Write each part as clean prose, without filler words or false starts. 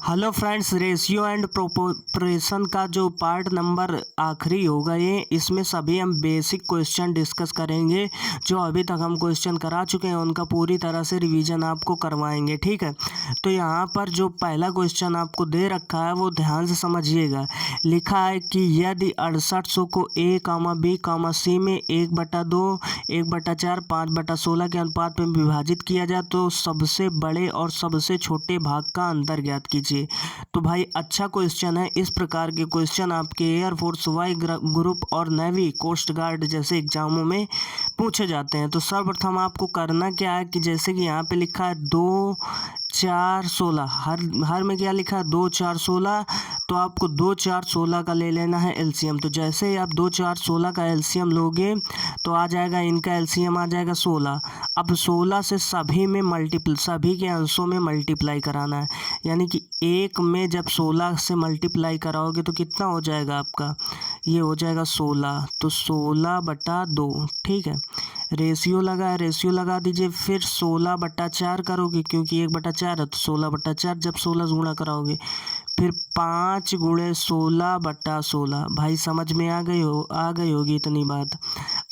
Hello friends, ratio and proportion का जो part number आखिरी होगा ये, इसमें सभी हम बेसिक क्वेश्चन डिस्कस करेंगे। जो अभी तक हम क्वेश्चन करा चुके हैं उनका पूरी तरह से रिवीजन आपको करवाएंगे, ठीक है। तो यहाँ पर जो पहला क्वेश्चन आपको दे रखा है वो ध्यान से समझिएगा। लिखा है कि यदि 6800 को A, B, C में 1/2, 1/4, 5/16 के अनुपात में विभाजित किया जाए तो सबसे बड़े और सबसे छोटे भाग का अंतर ज्ञात कीजिए। तो भाई अच्छा क्वेश्चन है। इस प्रकार के क्वेश्चन आपके एयरफोर्स, वायु ग्रुप और नेवी, कोस्ट गार्ड जैसे एग्जामों में पूछे जाते हैं। तो सर्वप्रथम आपको करना क्या है कि जैसे कि यहाँ पे लिखा है 2, 4, 16, हर में क्या लिखा है 2, 4, 16। तो आपको 2, 4, 16 का ले लेना है एलसीएम। तो जैसे ही आप 2, 4, 16 का एलसीएम लोगे तो आ जाएगा, इनका एलसीएम आ जाएगा 16। अब 16 से सभी के अंशों में मल्टीप्लाई कराना है। यानी कि एक में जब 16 से मल्टीप्लाई कराओगे तो कितना हो जाएगा आपका, ये हो जाएगा 16। तो 16/2, ठीक है। रेशियो लगा दीजिए। फिर 16/4 करोगे क्योंकि 1/4 है तो 16/4 जब 16 गुणा कराओगे। फिर 5 × 16/16। भाई समझ में आ गई होगी इतनी बात।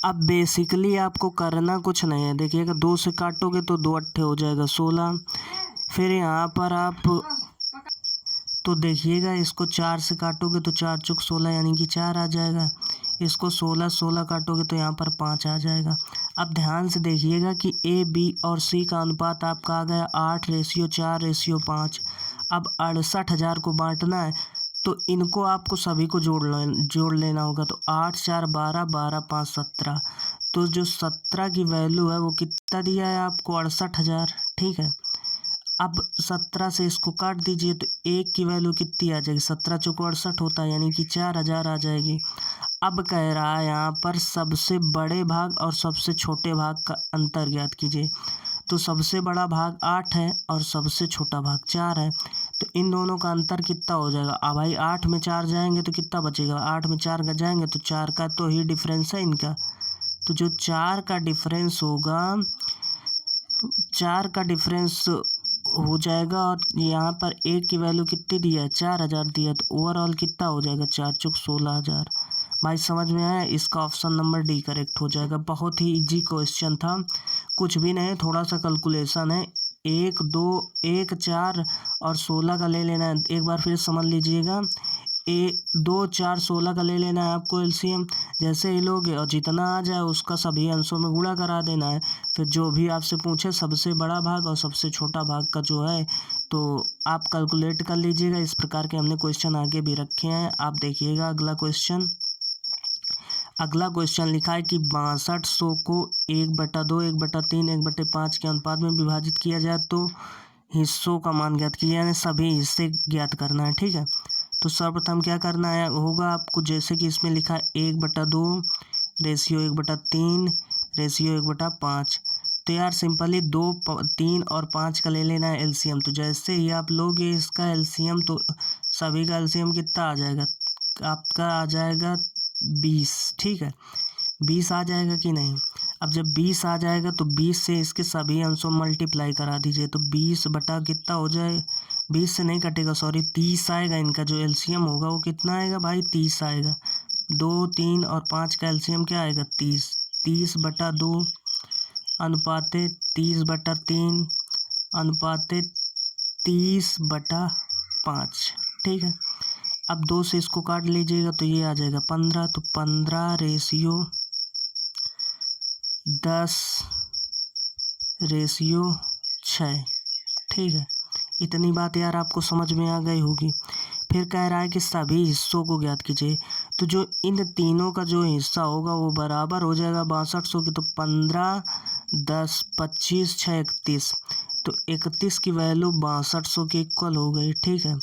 अब बेसिकली आपको करना कुछ नहीं है। देखिएगा 2 से काटोगे तो 2 अट्ठे हो जाएगा 16। फिर यहाँ पर आप तो देखिएगा इसको 4 से काटोगे तो 4 × 16 यानी कि 4 आ जाएगा। इसको 16 काटोगे तो यहाँ पर 5 आ जाएगा। अब ध्यान से देखिएगा कि A, B और C का अनुपात आपका आ गया 8:4:5। अब 68,000 को बांटना है तो इनको आपको सभी को जोड़ लेना होगा। तो 8, 4, 12, 12, 5, 17। तो जो 17 की वैल्यू है वो कितना दिया है आपको, 68,000, ठीक है। अब 17 से इसको काट दीजिए तो 1 की वैल्यू कितनी आ जाएगी, 17 × 4 = 68 होता है यानी कि 4,000 आ जाएगी। अब कह रहा है यहाँ पर सबसे बड़े भाग और सबसे छोटे भाग का अंतर ज्ञात कीजिए। तो सबसे बड़ा भाग 8 है और सबसे छोटा भाग 4 है। तो इन दोनों का अंतर कितना हो जाएगा। अब भाई 8 में 4 जाएंगे तो कितना बचेगा, 8 में 4 का जाएंगे तो 4 का तो ही डिफरेंस है इनका। तो जो 4 का डिफरेंस होगा, 4 का डिफरेंस हो जाएगा। और यहाँ पर 1 की वैल्यू कितनी दी है, 4,000 दिया है। तो ओवरऑल कितना हो जाएगा, 4 × 16,000। भाई समझ में आया, इसका ऑप्शन नंबर डी करेक्ट हो जाएगा। बहुत ही इजी क्वेश्चन था, कुछ भी नहीं, थोड़ा सा कैलकुलेशन है। 1, 2, 1, 4 और 16 का ले लेना है। एक बार फिर समझ लीजिएगा, 2, 4, 16 का ले लेना है आपको एलसीएम। जैसे ही लोगे और जितना आ जाए उसका सभी अंशों में गुणा करा देना है। फिर जो भी आपसे पूछे सबसे बड़ा भाग और सबसे छोटा भाग का जो है तो आप कैलकुलेट कर लीजिएगा। इस प्रकार के हमने क्वेश्चन आगे भी रखे हैं। आप देखिएगा अगला क्वेश्चन लिखा है कि 6200 को 1/2, 1/3, 1/5 के अनुपात में विभाजित किया जाए तो हिस्सों का मान ज्ञात कीजिए, यानी सभी हिस्से ज्ञात करना है, ठीक है। तो सर्वप्रथम क्या करना है होगा आपको, जैसे कि इसमें लिखा है 1/2 रेशियो 1/3 रेशियो 1/5। तो यार सिंपली 2, 3 और 5 का ले लेना है एलसीएम। तो जैसे ही आप लोगे इसका एलसीएम तो सभी का एलसीएम कितना आ जाएगा, आपका आ जाएगा 20, ठीक है। 20 आ जाएगा कि नहीं। अब जब 20 आ जाएगा तो 20 से इसके सभी अंशों मल्टीप्लाई करा दीजिए। तो 20 बटा कितना हो जाए, 20 से नहीं कटेगा, सॉरी 30 आएगा। इनका जो एलसीएम होगा वो कितना आएगा भाई, 30 आएगा। 2, 3 और 5 का एलसीएम क्या आएगा, 30। 30/2 अनुपाते 30/3 अनुपाते 30/5, ठीक है। अब 2 से इसको काट लीजिएगा तो ये आ जाएगा 15। तो 15:10:6, ठीक है। इतनी बात यार आपको समझ में आ गई होगी। फिर कह रहा है कि सभी हिस्सों को ज्ञात कीजिए। तो जो इन तीनों का जो हिस्सा होगा वो बराबर हो जाएगा 6200 की। तो 15, 10, 25, 6, 31। तो 31 की वैल्यू 6200 के इक्वल हो गई, ठीक है।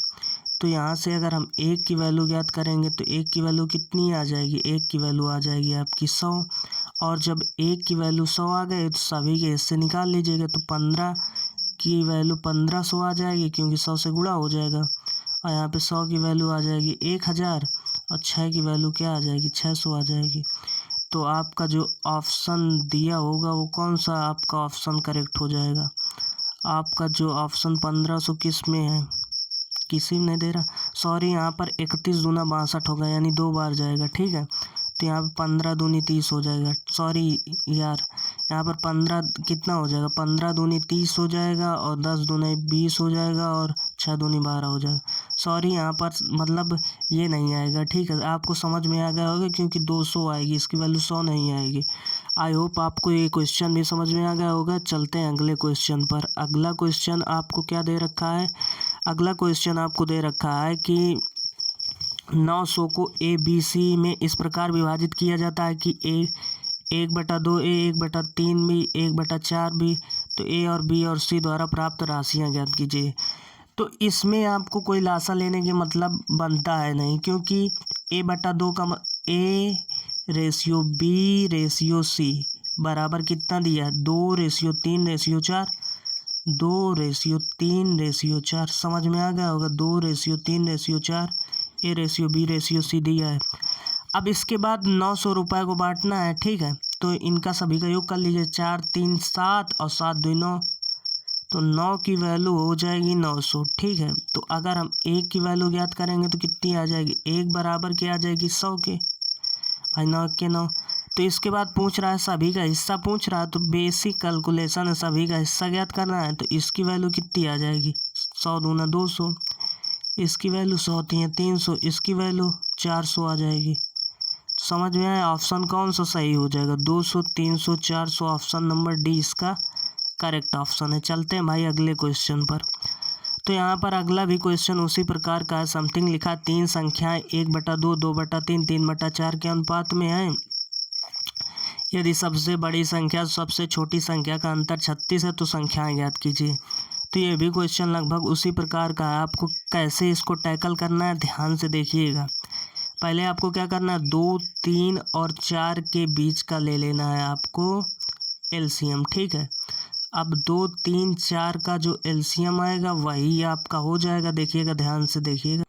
तो यहाँ से अगर हम 1 की वैल्यू ज्ञात करेंगे तो 1 की वैल्यू कितनी आ जाएगी, 1 की वैल्यू आ जाएगी आपकी 100। और जब 1 की वैल्यू 100 आ गए तो सभी के हिस्से निकाल लीजिएगा। तो 15 की वैल्यू 1500 आ जाएगी क्योंकि 100 से गुणा हो जाएगा। और यहाँ पे 100 की वैल्यू आ जाएगी 1000 और 6 की वैल्यू क्या आ जाएगी, 600 आ जाएगी। तो आपका जो ऑप्शन दिया होगा वो कौन सा आपका ऑप्शन करेक्ट हो जाएगा। आपका जो ऑप्शन 1500 किस में है, किसी ने दे रहा, सॉरी यहाँ पर 31 दूना 62 होगा, यानी 2 बार जाएगा। ठीक है, तो यहाँ पर 15 दूनी 30 हो जाएगा। सॉरी यार, यहाँ पर 15 कितना हो जाएगा, 15 दूनी 30 हो जाएगा, और 10 दूनी 20 हो जाएगा, और 6 दूनी 12 हो जाएगा। सॉरी यहाँ पर मतलब ये नहीं आएगा। ठीक है, आपको समझ में आ गया होगा, क्योंकि 200 आएगी, इसकी वैल्यू 100 नहीं आएगी। आई होप आपको ये क्वेश्चन भी समझ में आ गया होगा। चलते हैं अगले क्वेश्चन पर। अगला क्वेश्चन आपको क्या दे रखा है, अगला क्वेश्चन आपको दे रखा है कि 900 को ए बी सी में इस प्रकार विभाजित किया जाता है कि ए 1/2 ए 1/3 बी 1/4 बी, तो ए और बी और सी द्वारा प्राप्त राशियां ज्ञात कीजिए। तो इसमें आपको कोई लासा लेने के मतलब बनता है नहीं, क्योंकि A/2 का A ratio B ratio C बराबर कितना दिया है, 2:3:4, 2:3:4। समझ में आ गया होगा, 2:3:4, A ratio B ratio C दिया है। अब इसके बाद 900 रुपये को बांटना है। ठीक है, तो इनका सभी का योग कर लीजिए, 4 3 7 और 7 2 9, तो 9 की वैल्यू हो जाएगी 900। ठीक है, तो अगर हम 1 की वैल्यू ज्ञात करेंगे तो कितनी आ जाएगी, 1 बराबर क्या आ जाएगी, 100 के, भाई 9 के 9। तो इसके बाद पूछ रहा है सभी का हिस्सा पूछ रहा है, तो बेसिक कैलकुलेशन है, सभी का हिस्सा ज्ञात करना है। तो इसकी वैल्यू कितनी आ जाएगी, 100 दूना 200, इसकी वैल्यू 100 300, इसकी वैल्यू 400 आ जाएगी। समझ में आया, ऑप्शन कौन सा सही हो जाएगा, 200 300 400, ऑप्शन नंबर डी इसका करेक्ट ऑप्शन है। चलते हैं भाई अगले क्वेश्चन पर। तो यहाँ पर अगला भी क्वेश्चन उसी प्रकार का है। समथिंग लिखा, 3 संख्याएं 1/2 2/3 3/4 के अनुपात में है। यदि सबसे बड़ी संख्या सबसे छोटी संख्या का अंतर 36 है तो संख्याएं ज्ञात कीजिए। तो ये भी क्वेश्चन लगभग उसी प्रकार का है। आपको कैसे इसको टैकल करना है ध्यान से देखिएगा। पहले आपको क्या करना है, 2 3 और 4 के बीच का ले लेना है आपको एलसीएम। ठीक है, अब 2 3 4 का जो एलसीएम आएगा वही आपका हो जाएगा। देखिएगा ध्यान से देखिएगा,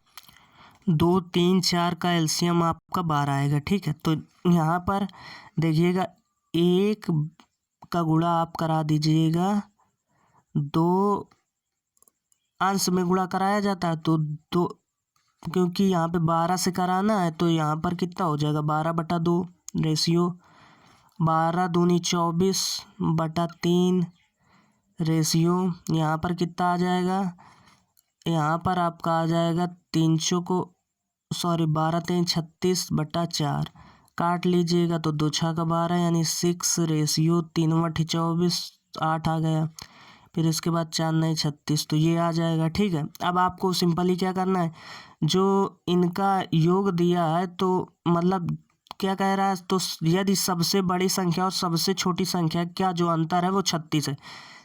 2 3 4 का एलसीएम आपका 12 आएगा। ठीक है, तो यहाँ पर देखिएगा 1 का गुणा आप करा दीजिएगा, 2 अंश में गुणा कराया जाता है, तो 2, क्योंकि यहाँ पे 12 से कराना है तो यहाँ पर कितना हो जाएगा, 12/2 रेशियो 12 दूनी 24/3 रेशियो, यहाँ पर कितना आ जाएगा, यहाँ पर आपका आ जाएगा 300 को, सॉरी 12 3 36/4, काट लीजिएगा तो 2 6 का 12, यानी 6 रेशियो 3/24 8 आ गया। फिर इसके बाद 4 9 36, तो ये आ जाएगा। ठीक है, अब आपको सिंपली क्या करना है, जो इनका योग दिया है तो मतलब क्या कह रहा है, तो यदि सबसे बड़ी संख्या और सबसे छोटी संख्या का जो अंतर है वो 36 है,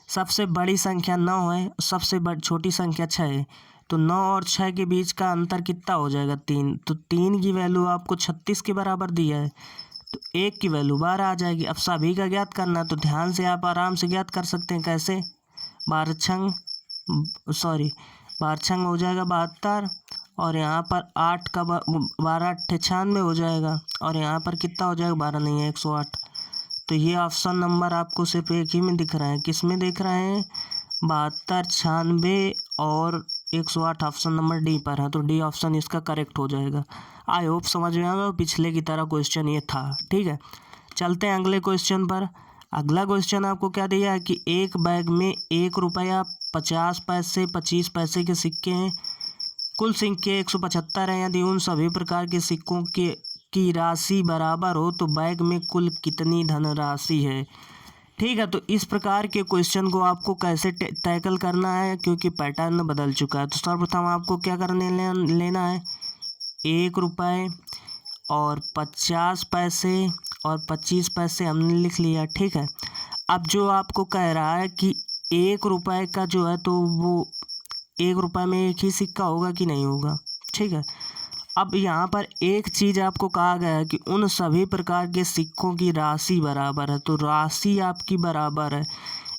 सबसे बड़ी संख्या 9 है, सबसे छोटी संख्या 6 है, तो 9 और 6 के बीच का अंतर कितना हो जाएगा, 3, तो 3 की वैल्यू आपको 36 के बराबर दिया है, तो 1 की वैल्यू 12 आ जाएगी। अब सभी का ज्ञात करना है, तो ध्यान से आप आराम से ज्ञात कर सकते हैं। कैसे, 12 हो जाएगा 72, और यहाँ पर 8 का 12 8 96 हो जाएगा, और यहाँ पर कितना हो जाएगा, 12 नहीं है 108। तो ये ऑप्शन नंबर आपको सिर्फ एक ही में दिख रहा है, किस में दिख रहे हैं, 72 96 और 108 ऑप्शन नंबर डी पर है, तो डी ऑप्शन इसका करेक्ट हो जाएगा। आई होप समझ में आ गया, पिछले की तरह क्वेश्चन ये था। ठीक है, चलते हैं अगले क्वेश्चन पर। अगला क्वेश्चन आपको क्या दिया है कि एक बैग में 1 रुपया 50 पैसे 25 पैसे के सिक्के हैं, कुल सिक्के 175 हैं। यदि उन सभी प्रकार के सिक्कों की राशि बराबर हो तो बैग में कुल कितनी धनराशि है। ठीक है, तो इस प्रकार के क्वेश्चन को आपको कैसे टैकल करना है, क्योंकि पैटर्न बदल चुका है। तो सर्वप्रथम आपको क्या करने लेना है, 1 रुपये और 50 पैसे और 25 पैसे हमने लिख लिया। ठीक है, अब जो आपको कह रहा है कि 1 रुपये का जो है तो वो 1 रुपये में एक ही सिक्का होगा कि नहीं होगा। ठीक है, अब यहाँ पर एक चीज़ आपको कहा गया है कि उन सभी प्रकार के सिक्कों की राशि बराबर है, तो राशि आपकी बराबर है,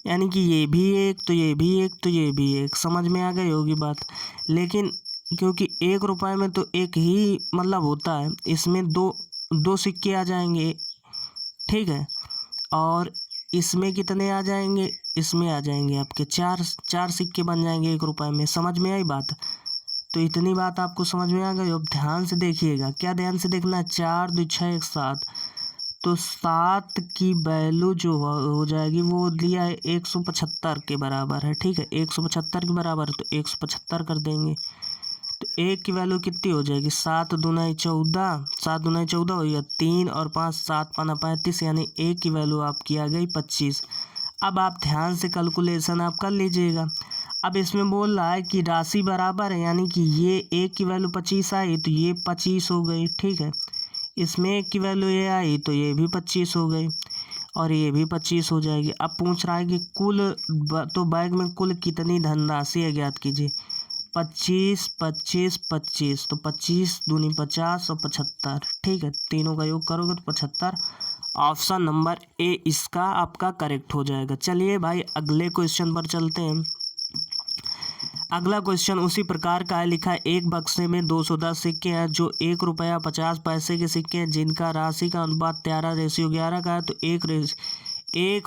यानी कि ये भी एक तो ये भी एक तो ये भी एक। समझ में आ गई होगी बात। लेकिन क्योंकि 1 रुपये में तो एक ही मतलब होता है, इसमें दो सिक्के आ जाएंगे। ठीक है, और इसमें कितने आ जाएंगे, इसमें आ जाएंगे आपके चार सिक्के बन जाएंगे 1 रुपये में। समझ में आई बात। तो इतनी बात आपको समझ में आ गई। अब ध्यान से देखिएगा, क्या ध्यान से देखना है, 4 2 6 1 7, तो 7 की वैल्यू जो हो जाएगी वो दिया है 175 के बराबर है, ठीक है, 175 के बराबर, तो 175 कर देंगे। तो 1 की वैल्यू कितनी हो जाएगी, 7 दूना 14, 7 दूना 14 हो गया, 3 और 5 7 पाना 35, यानी 1 की वैल्यू आपकी आ गई 25। अब आप ध्यान से कैलकुलेशन आप कर लीजिएगा। अब इसमें बोल रहा है कि राशि बराबर है, यानी कि ये 1 की वैल्यू 25 आई तो ये 25 हो गई, ठीक है। इसमें 1 की वैल्यू ये आई तो ये भी 25 हो गई और ये भी 25 हो जाएगी। अब पूछ रहा है कि तो बैग में कुल कितनी धनराशि है ज्ञात कीजिए। 25 25 25, तो 25 दूनी 50 और 75, ठीक है, तीनों का योग करोगे तो 75। ऑप्शन नंबर ए इसका आपका करेक्ट हो जाएगा। चलिए भाई अगले क्वेश्चन पर चलते हैं। अगला क्वेश्चन उसी प्रकार का है, लिखा है एक बक्से में 210 सिक्के हैं जो 1 रुपया 50 पैसे के सिक्के हैं जिनका राशि का अनुपात 13:11 का है, तो एक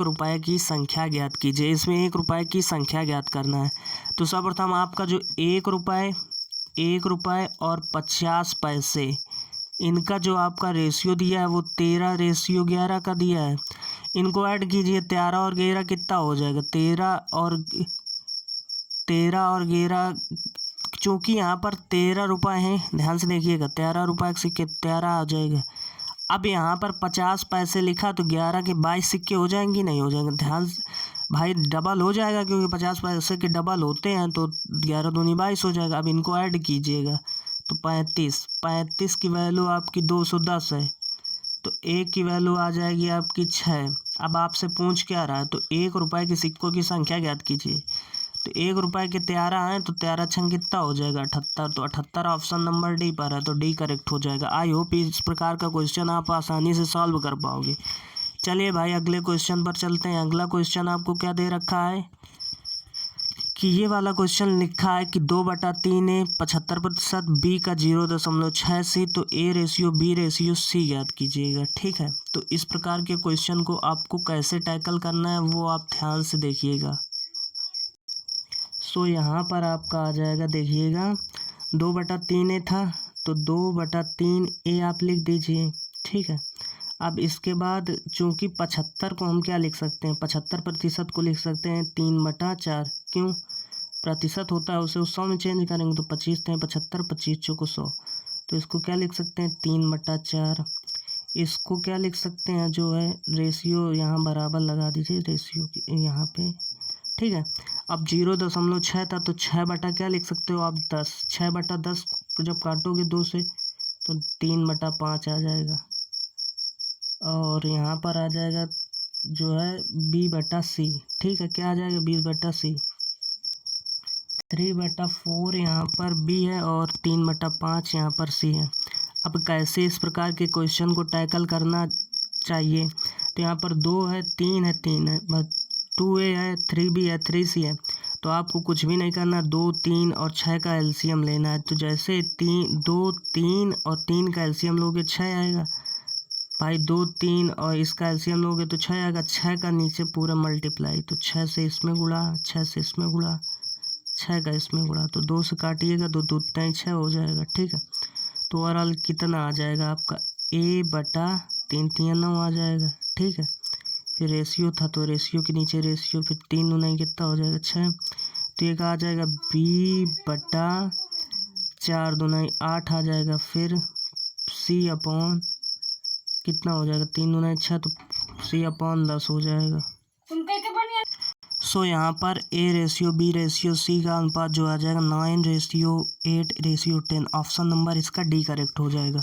रुपये की संख्या ज्ञात कीजिए। इसमें 1 रुपये की संख्या ज्ञात करना है। तो सर्वप्रथम आपका जो 1 रुपये और 50 पैसे, इनका जो आपका रेशियो दिया है वो 13:11 का दिया है। इनको ऐड कीजिए, 13 और 11 कितना हो जाएगा, 13 और 11, चूँकि यहाँ पर 13 रुपये हैं, ध्यान से देखिएगा, 13 रुपये के सिक्के 13 आ जाएगा। अब यहाँ पर 50 पैसे लिखा तो 11 के 22 सिक्के हो जाएंगे, नहीं हो जाएंगे, ध्यान से भाई डबल हो जाएगा क्योंकि 50 पैसे के डबल होते हैं, तो 11 दूनी 22 हो जाएगा। अब इनको ऐड कीजिएगा तो 35 की वैल्यू आपकी 210 है, तो 1 की वैल्यू आ जाएगी आपकी 6। अब आपसे पूछ क्या रहा है, तो 1 रुपये के सिक्कों की संख्या ज्ञात कीजिए। तो 1 रुपये के 13 हैं, तो 13 छंग कितना हो जाएगा, 78, तो 78 ऑप्शन नंबर डी पर है, तो डी करेक्ट हो जाएगा। आई होप इस प्रकार का क्वेश्चन आप आसानी से सॉल्व कर पाओगे। चलिए भाई अगले क्वेश्चन पर चलते हैं। अगला क्वेश्चन आपको क्या दे रखा है कि ये वाला क्वेश्चन लिखा है कि 2/3 है 75%, बी का 0.6 तो A/B/C ज्ञात कीजिएगा, ठीक है। तो इस प्रकार के क्वेश्चन को आपको कैसे टैकल करना है वो आप ध्यान से देखिएगा। सो यहाँ पर आपका आ जाएगा, देखिएगा 2/3 ए था तो 2/3 ए आप लिख दीजिए, ठीक है। अब इसके बाद चूँकि 75 को हम क्या लिख सकते हैं, 75% को लिख सकते हैं 3/4, क्यों, प्रतिशत होता है उसे 100 में चेंज करेंगे तो 25 थे 75, 25 चौको 100, तो इसको क्या लिख सकते हैं 3/4। इसको क्या लिख सकते हैं, जो है रेशियो यहाँ बराबर लगा दीजिए, रेशियो यहाँ पे, ठीक है। अब 0.6 था तो 6 बटा क्या लिख सकते हो आप 10, 6/10 जब काटोगे 2 से तो 3/5 आ जाएगा। और यहाँ पर आ जाएगा जो है B/C, ठीक है, क्या आ जाएगा B/C, 3/4 यहाँ पर B है और 3/5 यहाँ पर C है। अब कैसे इस प्रकार के क्वेश्चन को टैकल करना चाहिए, तो यहाँ पर 2 है 3 है 3 है, 2A है 3B है 3C है, तो आपको कुछ भी नहीं करना, 2 3 और 6 का एलसीएम लेना है। तो जैसे 2 3 और 3 का एलसीएम लोगे 6 आएगा भाई, 2 3 और इसका एलसीएम लोगे तो 6 आएगा, 6 का नीचे पूरा मल्टीप्लाई, तो 6 से इसमें गुणा, 6 से इसमें गुणा, 6 का इसमें गुणा, तो 2 से काटिएगा तो 2 3 6 हो जाएगा, ठीक है। तो ओवरऑल कितना आ जाएगा आपका A/3 3 9 आ जाएगा, ठीक है। फिर रेशियो था तो रेशियो के नीचे रेशियो, फिर 3 9 कितना हो जाएगा 6, तो एक आ जाएगा B/4 2 8 आ जाएगा, फिर C/ कितना हो जाएगा 3 2 6, तो C/10 हो जाएगा। सो यहाँ पर A/B/C का अनुपात जो आ जाएगा 9:8:10, ऑप्शन नंबर इसका डी करेक्ट हो जाएगा।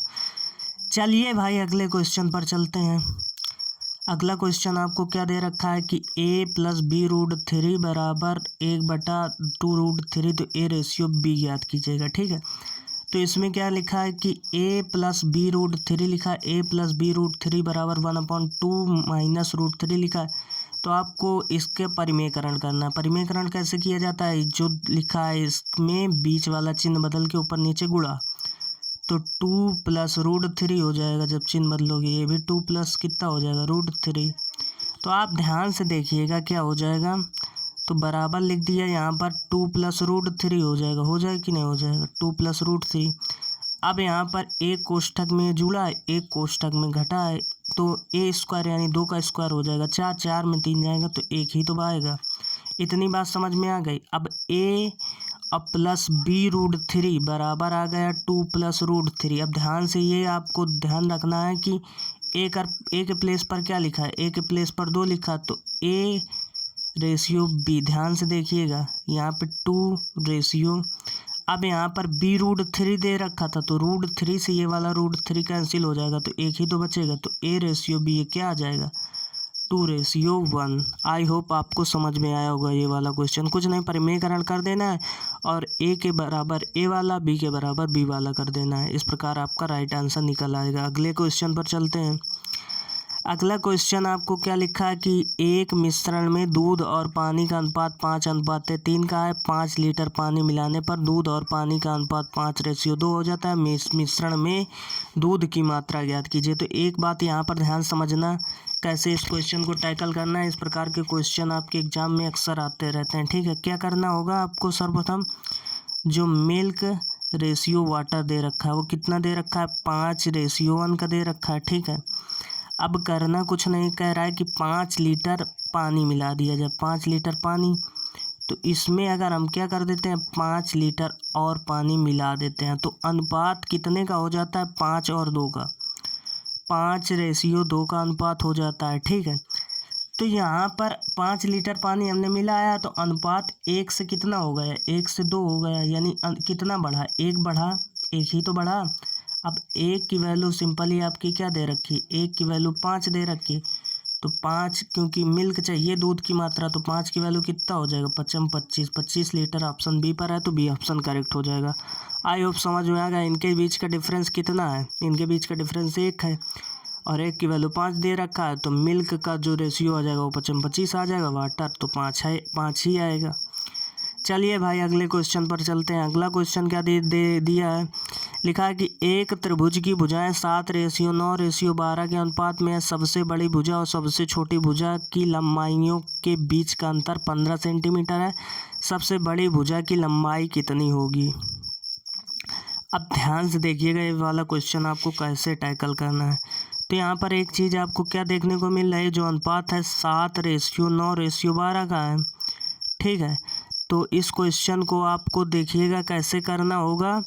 चलिए भाई अगले क्वेश्चन पर चलते हैं। अगला क्वेश्चन आपको क्या दे रखा है कि A+B√3 बराबर 1/2√3, तो A/B ज्ञात कीजिएगा, ठीक है। तो इसमें क्या लिखा है कि A+B√3 लिखा है, A+B√3 बराबर 1/2 - √3 लिखा है, तो आपको इसके परिमेयकरण करना है। परिमेयकरण कैसे किया जाता है, जो लिखा है इसमें बीच वाला चिन्ह बदल के ऊपर नीचे गुणा, तो 2 + √3 हो जाएगा, जब चिन्ह बदलोगे ये भी 2 + कितना हो जाएगा √3। तो आप ध्यान से देखिएगा क्या हो जाएगा, तो बराबर लिख दिया, यहाँ पर 2+√3 हो जाएगा कि नहीं हो जाएगा, 2+√3। अब यहाँ पर एक कोष्ठक में जुड़ा है, एक कोष्ठक में घटा है, तो a² यानी 2 का स्क्वायर हो जाएगा, 4 में 3 जाएगा तो 1 ही तो आएगा। इतनी बात समझ में आ गई। अब a अब +b√3 बराबर आ गया 2+√3। अब ध्यान से ये आपको ध्यान रखना है कि ए के प्लेस पर क्या लिखा है, ए के प्लेस पर 2 लिखा, तो a/b। ध्यान से देखिएगा, यहाँ पे 2 अब यहाँ पर b√3 दे रखा था, तो √3 से ये वाला √3 कैंसिल हो जाएगा, तो 1 ही तो बचेगा, तो a/b ये क्या आ जाएगा, 2:1। आई होप आपको समझ में आया होगा ये वाला क्वेश्चन। कुछ नहीं, परिमेयकरण कर देना है और ए के बराबर ए वाला, बी के बराबर बी वाला कर देना है। इस प्रकार आपका राइट आंसर निकल आएगा। अगले क्वेश्चन पर चलते हैं। अगला क्वेश्चन आपको क्या लिखा है कि एक मिश्रण में दूध और पानी का अनुपात 5:3 का है। 5 लीटर पानी मिलाने पर दूध और पानी का अनुपात 5:2 हो जाता है। मिश्रण में दूध की मात्रा ज्ञात कीजिए। तो एक बात यहाँ पर ध्यान समझना, कैसे इस क्वेश्चन को टैकल करना है। इस प्रकार के क्वेश्चन आपके एग्जाम में अक्सर आते रहते हैं, ठीक है। क्या करना होगा आपको, सर्वप्रथम जो मिल्क रेशियो वाटर दे रखा है वो कितना दे रखा है, 5:1 का दे रखा है, ठीक है। अब करना कुछ नहीं, कह रहा है कि 5 लीटर पानी मिला दिया जाए। 5 लीटर पानी, तो इसमें अगर हम क्या कर देते हैं, 5 लीटर और पानी मिला देते हैं, तो अनुपात कितने का हो जाता है, 5 और 2 का, 5:2 का अनुपात हो जाता है, ठीक है। तो यहाँ पर 5 लीटर पानी हमने मिलाया, तो अनुपात 1 से कितना हो गया, 1 से 2 हो गया, यानी कितना बढ़ा, 1 बढ़ा, 1 ही तो बढ़ा। अब 1 की वैल्यू सिंपली आपकी क्या दे रखी, 1 की वैल्यू 5 दे रखी, तो 5, क्योंकि मिल्क चाहिए दूध की मात्रा, तो 5 की वैल्यू कितना हो जाएगा, 25 लीटर। ऑप्शन बी पर है, तो बी ऑप्शन करेक्ट हो जाएगा। आई होप समझ में आ गया। इनके बीच का डिफरेंस कितना है, इनके बीच का डिफरेंस 1 है और 1 की वैल्यू 5 दे रखा है, तो मिल्क का जो रेशियो आ जाएगा वो 25 आ जाएगा, वाटर तो 5 ही आएगा। चलिए भाई अगले क्वेश्चन पर चलते हैं। अगला क्वेश्चन क्या दे दिया है, लिखा है कि एक त्रिभुज की भुजाएं 7:9:12 के अनुपात में है। सबसे बड़ी भुजा और सबसे छोटी भुजा की लंबाइयों के बीच का अंतर 15 सेंटीमीटर है। सबसे बड़ी भुजा की लंबाई कितनी होगी। अब ध्यान से देखिएगा ये वाला क्वेश्चन आपको कैसे टैकल करना है। तो यहाँ पर एक चीज़ आपको क्या देखने को मिल रहा है, जो अनुपात है 7:9:12 का है, ठीक है। तो इस क्वेश्चन को आपको देखिएगा कैसे करना होगा।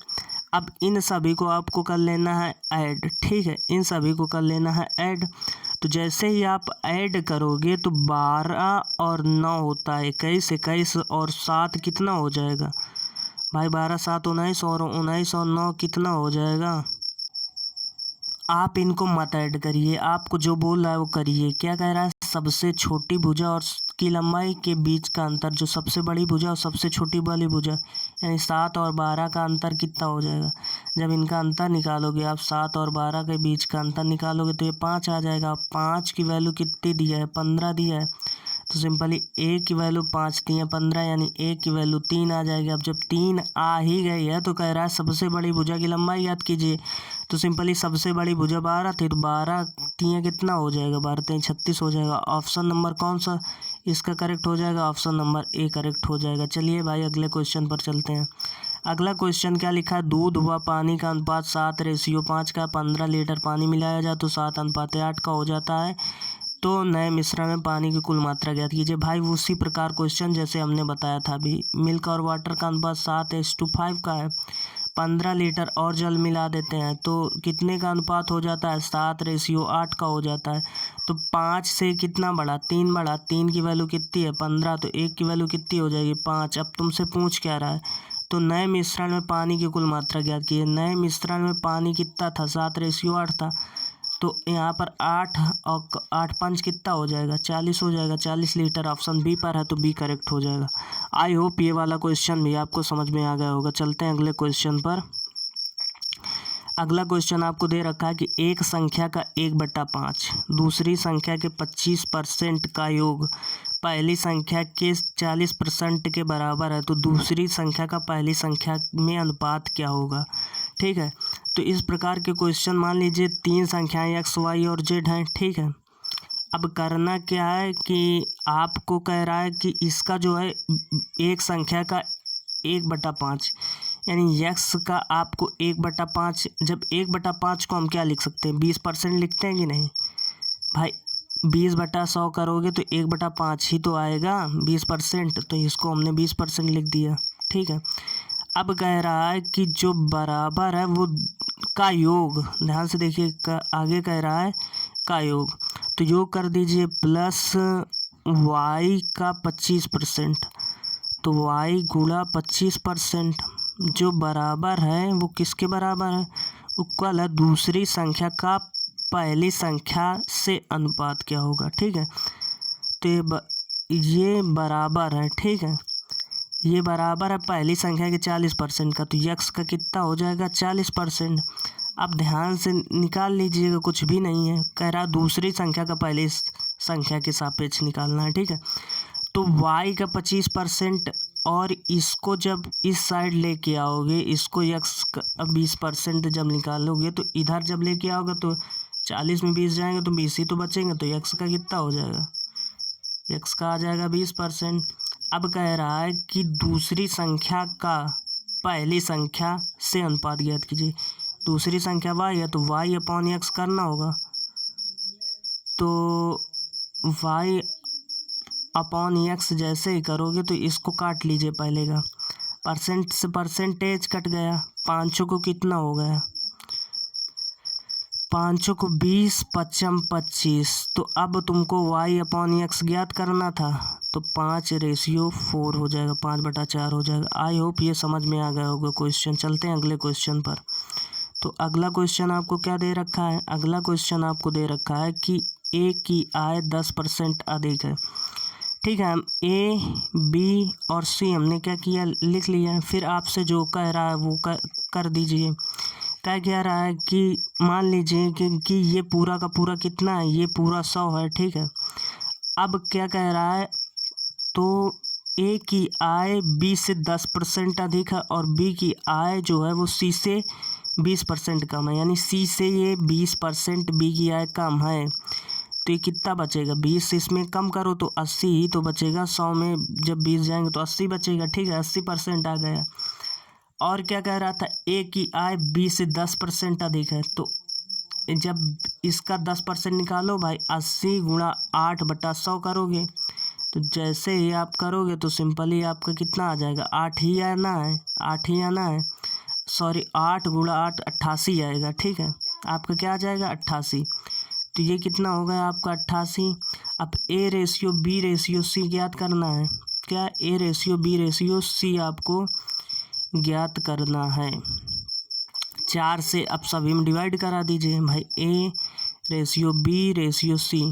अब इन सभी को आपको कर लेना है ऐड, ठीक है, इन सभी को कर लेना है ऐड। तो जैसे ही आप ऐड करोगे तो 12 और 9 होता है 21, 21 और 7 कितना हो जाएगा भाई, 12 7 19 और 19 और 9 कितना हो जाएगा। आप इनको मत ऐड करिए, आपको जो बोल रहा है वो करिए। क्या कह रहा है, सबसे छोटी भुजा और की लंबाई के बीच का अंतर, जो सबसे बड़ी भुजा और सबसे छोटी वाली भुजा, यानी 7 और 12 का अंतर कितना हो जाएगा। जब इनका अंतर निकालोगे आप, 7 और 12 के बीच का अंतर निकालोगे तो ये 5 आ जाएगा। 5 की वैल्यू कितनी दिया है, 15 दिया है, तो सिंपली ए की वैल्यू 5 दी है 15, यानी ए की वैल्यू 3 आ जाएगी। अब जब 3 आ ही गई है तो कह रहा है सबसे बड़ी भुजा की लंबाई याद कीजिए। तो सिंपली सबसे बड़ी भुजा 12 थी, तो 12 3 कितना हो जाएगा, 12 3 36 हो जाएगा। ऑप्शन नंबर कौन सा इसका करेक्ट हो जाएगा, ऑप्शन नंबर ए करेक्ट हो जाएगा। चलिए भाई अगले क्वेश्चन पर चलते हैं। अगला क्वेश्चन क्या लिखा है, दूध व पानी का अनुपात 7:5 का। 15 लीटर पानी मिलाया जाए तो 7:8 का हो जाता है। तो नए मिश्रण में पानी की कुल मात्रा ज्ञात कीजिए। भाई उसी प्रकार क्वेश्चन जैसे हमने बताया था अभी, मिल्क और वाटर का अनुपात 7:5 का है। 15 लीटर और जल मिला देते हैं तो कितने का अनुपात हो जाता है, 7:8 का हो जाता है। तो 5 से कितना बढ़ा, 3 बढ़ा, 3 की वैल्यू कितनी है 15, तो 1 की वैल्यू कितनी हो जाएगी 5। अब तुमसे पूछ क्या रहा है, तो नए मिश्रण में पानी की कुल मात्रा ज्ञात कीजिए। नए मिश्रण में पानी कितना था, 7:8 था, तो यहाँ पर 8 और 8 5 कितना हो जाएगा, 40 हो जाएगा। 40 लीटर ऑप्शन बी पर है, तो बी करेक्ट हो जाएगा। आई होप ये वाला क्वेश्चन भी आपको समझ में आ गया होगा। चलते हैं अगले क्वेश्चन पर। अगला क्वेश्चन आपको दे रखा है कि एक संख्या का 1/5 दूसरी संख्या के 25% का योग पहली संख्या के 40% के बराबर है, तो दूसरी संख्या का पहली संख्या में अनुपात क्या होगा, ठीक है। तो इस प्रकार के क्वेश्चन मान लीजिए 3 संख्याएं x y और z हैं, ठीक है। अब करना क्या है कि आपको कह रहा है कि इसका जो है एक संख्या का 1/5 यानी यक्स का आपको 1/5, जब 1/5 को हम क्या लिख सकते हैं, 20% लिखते हैं कि नहीं भाई। 20/100 करोगे तो 1/5 ही तो आएगा 20%, तो इसको हमने 20% लिख दिया। ठीक है, अब कह रहा है कि जो बराबर है वो का योग, ध्यान से देखिए आगे कह रहा है का योग, तो योग कर दीजिए प्लस y का 25%, तो y गुणा 25% जो बराबर है वो किसके बराबर है, इक्वल है दूसरी संख्या का पहली संख्या से अनुपात क्या होगा। ठीक है, तो ये बराबर है, ठीक है, ये बराबर है पहली संख्या के 40% का, तो यक्स का कितना हो जाएगा 40%। अब ध्यान से निकाल लीजिएगा, कुछ भी नहीं है, कह रहा दूसरी संख्या का पहली संख्या के सापेक्ष निकालना है। ठीक है, तो y का 25% और इसको जब इस साइड लेके आओगे, इसको यक्स का 20% जब निकालोगे तो इधर जब लेके आओगे तो 40 में 20 जाएंगे तो 20 ही तो बचेंगे, तो यक्स का कितना हो जाएगा, यक्स का आ जाएगा 20%। अब कह रहा है कि दूसरी संख्या का पहली संख्या से अनुपात ज्ञात कीजिए। दूसरी संख्या y है तो y अपॉन एक्स करना होगा, तो y अपॉन एक्स जैसे ही करोगे तो इसको काट लीजिए, पहले का परसेंट से परसेंटेज कट गया, 5 को कितना हो गया, 5 को 20 पचम 25, तो अब तुमको y अपॉन एक्स ज्ञात करना था, तो 5:4 हो जाएगा, 5/4 हो जाएगा। आई होप ये समझ में आ गया होगा क्वेश्चन। चलते हैं अगले क्वेश्चन पर। तो अगला क्वेश्चन आपको क्या दे रखा है, अगला क्वेश्चन आपको दे रखा है कि ए की आय 10% अधिक है। ठीक है, हम ए बी और सी हमने क्या किया, लिख लिया है। फिर आपसे जो कह रहा है वो कर दीजिए। क्या कह रहा है कि मान लीजिए कि ये पूरा का पूरा कितना है, ये पूरा 100 है। ठीक है, अब क्या कह रहा है, तो ए की आय बी से 10% अधिक है और बी की आय जो है वो सी से 20% कम है, यानी सी से ये 20% बी की आय कम है, तो ये कितना बचेगा, 20 से इसमें कम करो तो 80 ही तो बचेगा, 100 में जब 20 जाएंगे तो 80 बचेगा। ठीक है, 80% आ गया। और क्या कह रहा था, ए की आय बी से 10% अधिक है, तो जब इसका 10% निकालो भाई, 80 गुणा 8/100 करोगे, तो जैसे ही आप करोगे तो सिंपली आपका कितना आ जाएगा, 8 ही आना है, 8 ही आना है, सॉरी 8 गुणा 8 88 आएगा। ठीक है, आपका क्या आ जाएगा 88, तो ये कितना हो गया आपका 88। अब A ratio B ratio C ज्ञात करना है, क्या A ratio B ratio C आपको ज्ञात करना है। 4 से अब सभी में डिवाइड करा दीजिए भाई, A ratio B ratio C,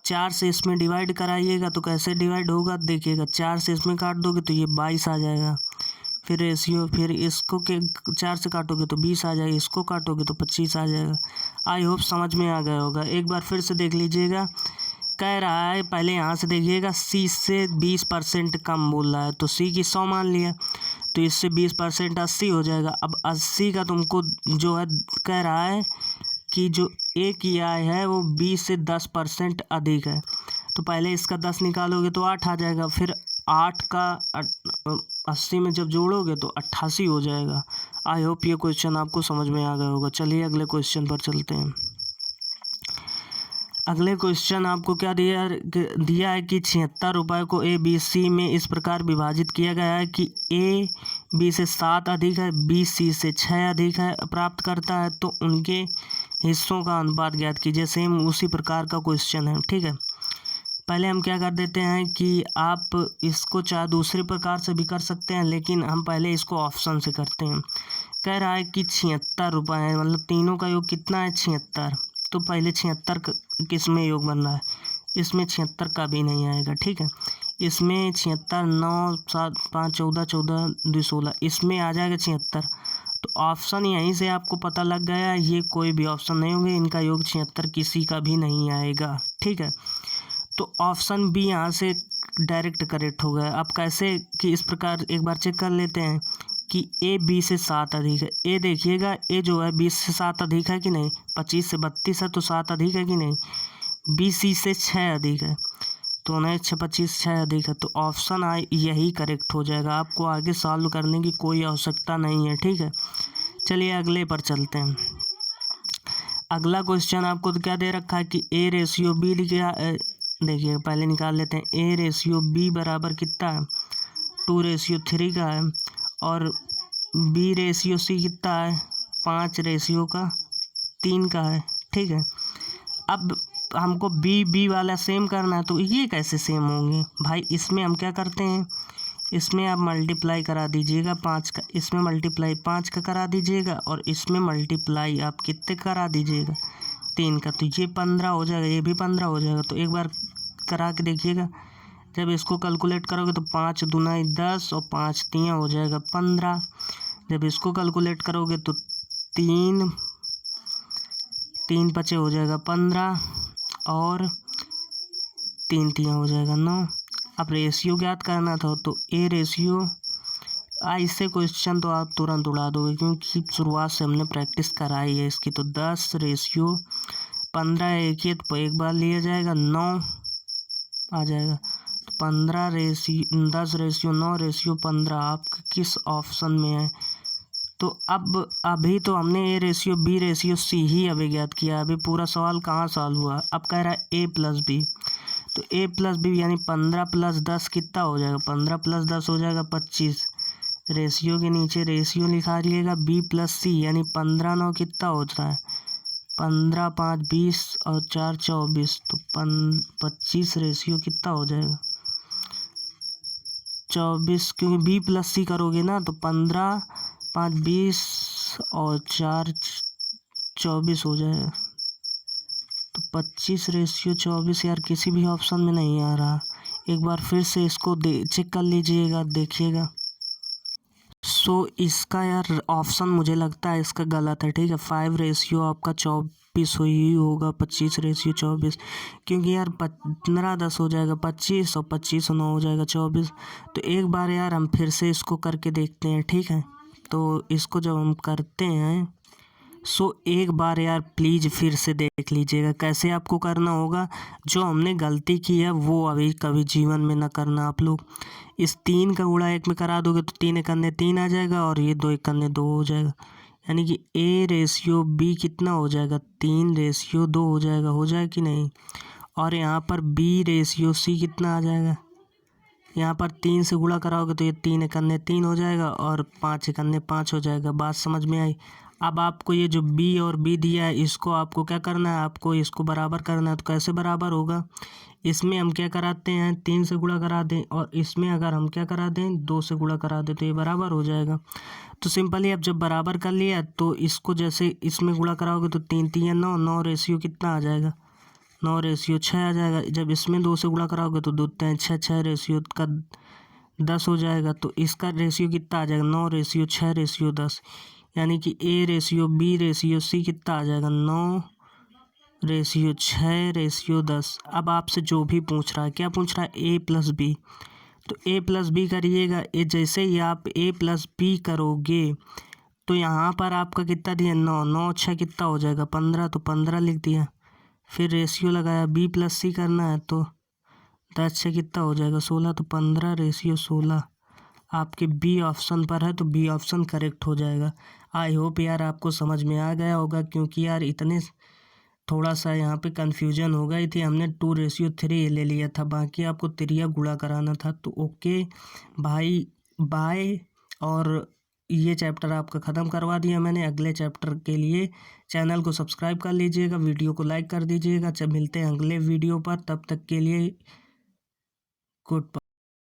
4 से इसमें डिवाइड कराइएगा तो कैसे डिवाइड होगा देखिएगा, 4 से इसमें काट दोगे तो ये 22 आ जाएगा, फिर रेशियो, फिर इसको के 4 से काटोगे तो 20 आ जाएगा, इसको काटोगे तो 25 आ जाएगा। आई होप समझ में आ गया होगा। एक बार फिर से देख लीजिएगा, कह रहा है पहले यहाँ से देखिएगा, सी से 20% कम बोल रहा है, तो सी की 100 मान लिया, तो इससे 20% 80 हो जाएगा। अब 80 का तुमको जो है कह रहा है कि जो ए की आय है वो 20 से 10% अधिक है, तो पहले इसका 10 निकालोगे तो 8 आ जाएगा, फिर 8 का 80 में जब जोड़ोगे तो 88 हो जाएगा। आई होप ये क्वेश्चन आपको समझ में आ गया होगा। चलिए अगले क्वेश्चन पर चलते हैं। अगले क्वेश्चन आपको क्या दिया है कि 76 रुपये को ए बी सी में इस प्रकार विभाजित किया गया है कि ए बी से 7 अधिक है, बी सी से 6 अधिक है प्राप्त करता है, तो उनके हिस्सों का अनुपात ज्ञात कीजिए। सेम उसी प्रकार का क्वेश्चन है। ठीक है, पहले हम क्या कर देते हैं कि आप इसको चाहे दूसरे प्रकार से भी कर सकते हैं, लेकिन हम पहले इसको ऑप्शन से करते हैं। कह रहा है कि 76 रुपये है, मतलब तीनों का योग कितना है 76, तो पहले 76 किस में योग बन रहा है, इसमें 76 का भी नहीं आएगा। ठीक है, इसमें 76 9 7 5 14 14 2 16 इसमें आ जाएगा 76, तो ऑप्शन यहीं से आपको पता लग गया, ये कोई भी ऑप्शन नहीं होंगे, इनका योग 76 किसी का भी नहीं आएगा। ठीक है, तो ऑप्शन बी यहाँ से डायरेक्ट करेक्ट हो गया। अब कैसे कि इस प्रकार एक बार चेक कर लेते हैं कि ए बी से 7 अधिक है। ए देखिएगा, ए जो है 20 से 7 अधिक है कि नहीं, 25 से 32 है तो 7 अधिक है कि नहीं, बी सी से 6 अधिक है, तो 19 6 25 6 अधिक है, तो ऑप्शन आई यही करेक्ट हो जाएगा। आपको आगे सॉल्व करने की कोई आवश्यकता नहीं है, ठीक है। चलिए अगले पर चलते हैं। अगला क्वेश्चन आपको क्या दे रखा है कि ए रेशियो बी लिखा, देखिए पहले निकाल लेते हैं। ए रेशियो बी बराबर कितना है, 2:3 का है, और बी रेशियो सी कितना है, 5:3 का है, ठीक है। अब हमको बी वाला सेम करना है, तो ये कैसे सेम होंगे भाई? इसमें हम क्या करते हैं, इसमें आप मल्टीप्लाई करा दीजिएगा 5 का, इसमें मल्टीप्लाई 5 का करा दीजिएगा, और इसमें मल्टीप्लाई आप कितने करा दीजिएगा, 3 का, तो ये 15 हो जाएगा, ये भी 15 हो जाएगा। तो एक बार करा के देखिएगा। जब इसको कैलकुलेट करोगे तो 5 दूना 10 और 5 3 हो जाएगा 15। जब इसको कैलकुलेट करोगे तो 3 5 हो जाएगा 15, और 3 3 हो जाएगा 9। अब रेशियो ज्ञात करना था, तो ए रेशियो, इससे क्वेश्चन तो आप तुरंत उड़ा दोगे क्योंकि शुरुआत से हमने प्रैक्टिस कराई है इसकी। तो 10:15 एक ही, तो एक बार लिया जाएगा, 9 आ जाएगा। तो 10:9:15 आप किस ऑप्शन में है? तो अब अभी तो हमने A ratio B ratio C ही अभी ज्ञात किया, अभी पूरा सवाल कहाँ सॉल्व हुआ। अब कह रहा है ए प्लस बी, तो ए प्लस बी यानी 15 + 10 कितना हो जाएगा, 15 + 10 हो जाएगा 25। रेशियो के नीचे रेशियो लिखा लिएगा बी प्लस सी, यानी 15 9 कितना होता है, 15 5 20 और 4 24, तो 25 रेशियो कितना हो जाएगा, 24, क्योंकि बी प्लस सी करोगे ना, तो 15 5 20 और 4 24 हो जाएगा। तो 25:24 यार किसी भी ऑप्शन में नहीं आ रहा। एक बार फिर से इसको चेक कर लीजिएगा, देखिएगा। इसका यार ऑप्शन मुझे लगता है इसका गलत है, ठीक है। 5 रेशियो आपका 24 ही होगा, 25:24, क्योंकि यार 15 10 हो जाएगा 25, और 25 और 9 हो जाएगा 24। तो एक बार यार हम फिर से इसको करके देखते हैं, ठीक है। तो इसको जब हम करते हैं, एक बार यार प्लीज़ फिर से देख लीजिएगा कैसे आपको करना होगा। जो हमने गलती की है वो अभी कभी जीवन में ना करना आप लोग। इस 3 का गुणा 1 में करा दोगे तो 3 एकन्ने 3 आ जाएगा, और ये 2 एकन्ने 2 हो जाएगा, यानी कि ए रेशियो बी कितना हो जाएगा, 3:2 हो जाएगा कि नहीं। और यहाँ पर बी रेशियो सी कितना आ जाएगा, यहाँ पर 3 से गुणा कराओगे तो ये 3 एकन्ने 3 हो जाएगा, और 5 एकन्ने 5 हो जाएगा। बात समझ में आई? अब आपको ये जो बी और बी दिया है, इसको आपको क्या करना है, आपको इसको बराबर करना है। तो कैसे बराबर होगा, इसमें हम क्या कराते हैं, 3 से गुणा करा दें, और इसमें अगर हम क्या करा दें, 2 से गुणा करा दें, तो ये बराबर हो जाएगा। तो सिंपली अब जब बराबर कर लिया, तो इसको जैसे इसमें गुणा कराओगे तो 3 3 9 9 रेशियो कितना आ जाएगा, 9:6 आ जाएगा। जब इसमें 2 से गुणा कराओगे तो 2 3 6 6 रेशियो का 10 हो जाएगा। तो इसका रेशियो कितना आ जाएगा, 9:6:10, यानी कि A ratio B ratio C कितना आ जाएगा, 9:6:10। अब आपसे जो भी पूछ रहा है, क्या पूछ रहा है, ए प्लस बी, तो ए प्लस बी करिएगा। जैसे ही आप ए प्लस बी करोगे तो यहाँ पर आपका कितना दिया, 9 9 6 कितना हो जाएगा, 15, तो 15 लिख दिया। फिर रेशियो लगाया, बी प्लस सी करना है, तो 10 6 कितना हो जाएगा, 16, तो 15:16 आपके बी ऑप्शन पर है, तो बी ऑप्शन करेक्ट हो जाएगा। आई होप यार आपको समझ में आ गया होगा, क्योंकि यार इतने थोड़ा सा यहाँ पे कन्फ्यूजन हो गई थी। हमने 2:3 ले लिया था, बाकी आपको त्रिया गुणा कराना था। तो ओके भाई, बाय। और ये चैप्टर आपका ख़त्म करवा दिया मैंने। अगले चैप्टर के लिए चैनल को सब्सक्राइब कर लीजिएगा, वीडियो को लाइक कर दीजिएगा। जब मिलते हैं अगले वीडियो पर, तब तक के लिए गुड बाय।